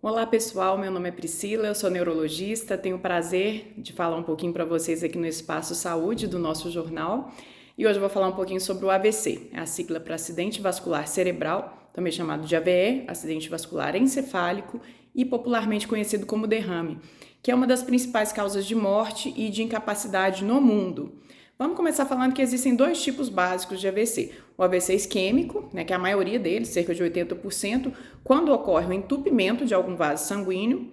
Olá pessoal, meu nome é Priscila, eu sou neurologista, tenho o prazer de falar um pouquinho para vocês aqui no Espaço Saúde do nosso jornal e hoje eu vou falar um pouquinho sobre o AVC, é a sigla para acidente vascular cerebral, também chamado de AVE, acidente vascular encefálico e popularmente conhecido como derrame, que é uma das principais causas de morte e de incapacidade no mundo. Vamos começar falando que existem dois tipos básicos de AVC. O AVC isquêmico, que é a maioria deles, cerca de 80%, quando ocorre o entupimento de algum vaso sanguíneo,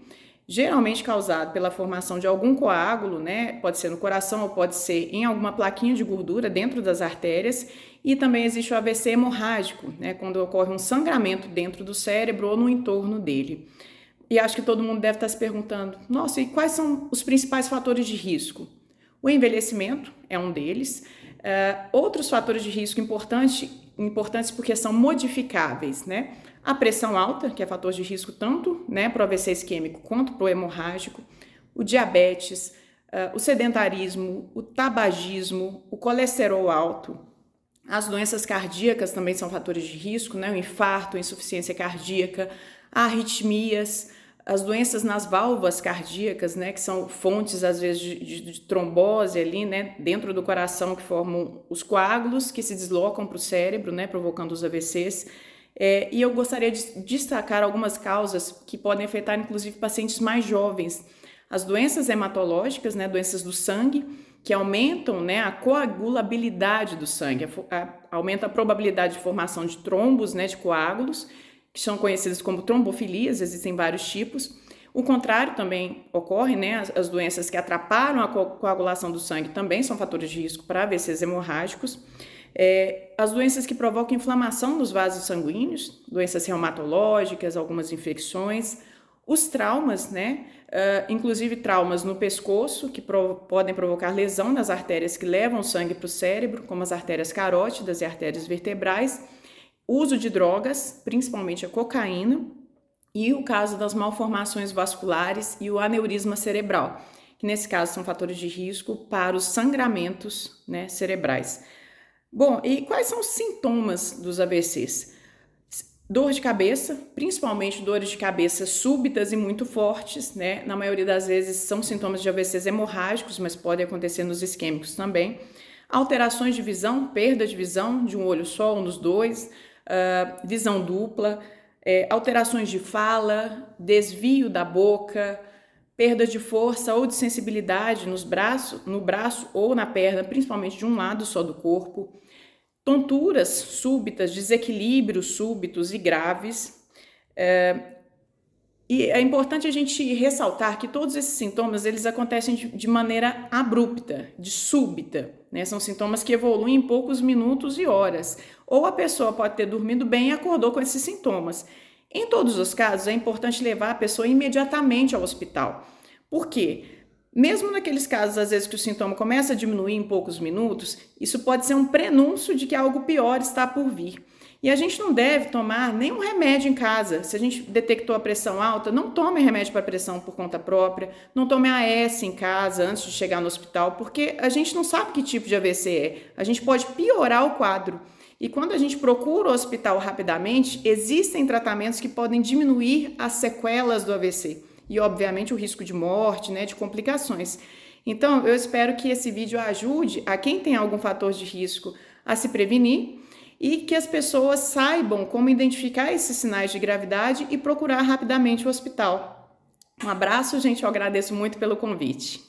geralmente causado pela formação de algum coágulo, pode ser no coração ou pode ser em alguma plaquinha de gordura dentro das artérias. E também existe o AVC hemorrágico, quando ocorre um sangramento dentro do cérebro ou no entorno dele. E acho que todo mundo deve estar se perguntando, nossa, e quais são os principais fatores de risco? O envelhecimento é um deles. Outros fatores de risco importantes porque são modificáveis, A pressão alta, que é fator de risco tanto para o AVC isquêmico quanto para o hemorrágico. O diabetes, o sedentarismo, o tabagismo, o colesterol alto. As doenças cardíacas também são fatores de risco, O infarto, a insuficiência cardíaca, arritmias, as doenças nas válvulas cardíacas, que são fontes, às vezes, de trombose ali, dentro do coração, que formam os coágulos que se deslocam para o cérebro, provocando os AVCs. E eu gostaria de destacar algumas causas que podem afetar, inclusive, pacientes mais jovens. As doenças hematológicas, doenças do sangue, que aumentam a coagulabilidade do sangue, aumenta a probabilidade de formação de trombos, de coágulos, que são conhecidas como trombofilias, existem vários tipos. O contrário também ocorre, As doenças que atrapalham a coagulação do sangue também são fatores de risco para AVCs hemorrágicos. As doenças que provocam inflamação nos vasos sanguíneos, doenças reumatológicas, algumas infecções. Os traumas, inclusive traumas no pescoço, que podem provocar lesão nas artérias que levam o sangue para o cérebro, como as artérias carótidas e artérias vertebrais. Uso de drogas, principalmente a cocaína, e o caso das malformações vasculares e o aneurisma cerebral, que nesse caso são fatores de risco para os sangramentos cerebrais. Bom, e quais são os sintomas dos AVCs? Dor de cabeça, principalmente dores de cabeça súbitas e muito fortes, Na maioria das vezes são sintomas de AVCs hemorrágicos, mas pode acontecer nos isquêmicos também. Alterações de visão, perda de visão de um olho só ou nos dois, visão dupla, alterações de fala, desvio da boca, perda de força ou de sensibilidade no braço ou na perna, principalmente de um lado só do corpo, tonturas súbitas, desequilíbrios súbitos e graves. E é importante a gente ressaltar que todos esses sintomas, eles acontecem de maneira abrupta, de súbita, São sintomas que evoluem em poucos minutos e horas. Ou a pessoa pode ter dormido bem e acordou com esses sintomas. Em todos os casos, é importante levar a pessoa imediatamente ao hospital. Por quê? Mesmo naqueles casos, às vezes, que o sintoma começa a diminuir em poucos minutos, isso pode ser um prenúncio de que algo pior está por vir. E a gente não deve tomar nenhum remédio em casa. Se a gente detectou a pressão alta, não tome remédio para pressão por conta própria, não tome AS em casa antes de chegar no hospital, porque a gente não sabe que tipo de AVC é. A gente pode piorar o quadro. E quando a gente procura o hospital rapidamente, existem tratamentos que podem diminuir as sequelas do AVC. E, obviamente, o risco de morte, de complicações. Então, eu espero que esse vídeo ajude a quem tem algum fator de risco a se prevenir e que as pessoas saibam como identificar esses sinais de gravidade e procurar rapidamente o hospital. Um abraço, gente, eu agradeço muito pelo convite.